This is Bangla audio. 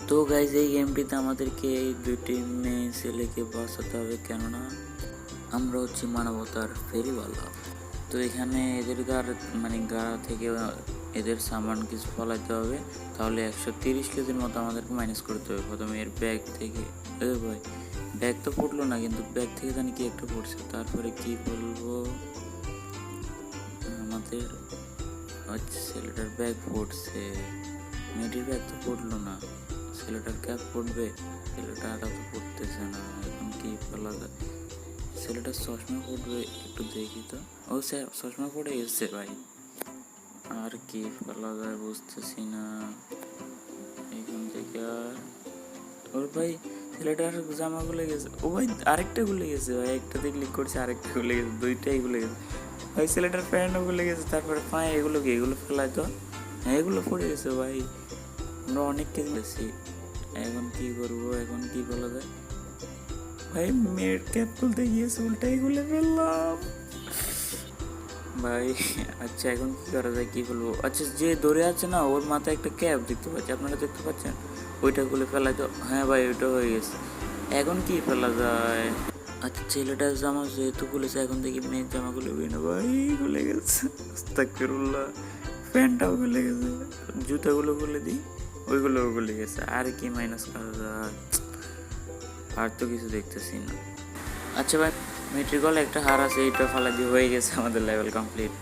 তো গাইজ এই গেমটিতে আমাদেরকে এই দুটি মেয়ে ছেলেকে বাঁচাতে হবে, কেননা আমরা হচ্ছি মানবতার ফেরিওয়ালা। তো এখানে এদের গাড়া থেকে এদের সামান কিছু ফলাইতে হবে। তাহলে 130 কেজির মতো আমাদেরকে মাইনাস করতে হবে। প্রথমে এর ব্যাগ থেকে ভাই ব্যাগ তো পড়লো না, কিন্তু ব্যাগ থেকে জানি কি একটা পড়ছে। তারপরে কি বলবো, আমাদের হচ্ছে ছেলেটার ব্যাগ পড়ছে, মেয়েটির ব্যাগ তো পড়লো না, ছেলেটার ক্যাপ পড়বে, ছেলেটাটা তো পড়তেছে না। এখন কি ফেলা যায়? ছেলেটার চশমা পড়বে, একটু দেখি তো। ও চশমা পড়ে গেছে ভাই। আর কি ফেলা যায় বুঝতেছি না এখান থেকে। আর ওর ভাই ছেলেটার জামা গুলে গেছে। ও ভাই আরেকটা গুলে গেছে ভাই, একটাতে ক্লিক করছে আরেকটা গুলে গেছে, দুইটাই গুলে গেছে ভাই। ছেলেটার প্যান্টও গুলে গেছে। তারপরে পায়ে এগুলো কি, এগুলো ফেলায় তো? হ্যাঁ, এগুলো পড়ে গেছে ভাই। আমরা অনেক কিছু গেছি। এখন কি করবো, এখন কি বলা যায় ভাই? মেয়ের ক্যাপ খুলতে গিয়েছে উল্টাই খুলে ফেললাম ভাই। আচ্ছা এখন কি করা যায়, কি বলবো? আচ্ছা যে দৌড়ে আছে না, ওর মাথায় একটা ক্যাপ দেখতে পাচ্ছি, আপনারা দেখতে পাচ্ছেন? ওইটা খুলে ফেলাই তো। হ্যাঁ ভাই, ওইটা হয়ে গেছে। এখন কি ফেলা যায়? আচ্ছা ছেলেটার জামা যেহেতু খুলেছে, এখন দেখি মেয়ের জামা খুলে না ভাই, খুলে গেছে। আস্তাগফিরুল্লাহ। প্যান্টটাও খুলে গেছে, জুতাগুলো খুলে দিই, ওইগুলো খুলে গেছে। আর কি মাইনাস করা যায়? আর তো কিছু দেখতেছি না। আচ্ছা ভাই, মেট্রিক হলে একটা হার আছে, এইটা ফালা দিয়ে হয়ে গেছে আমাদের লেভেল কমপ্লিট।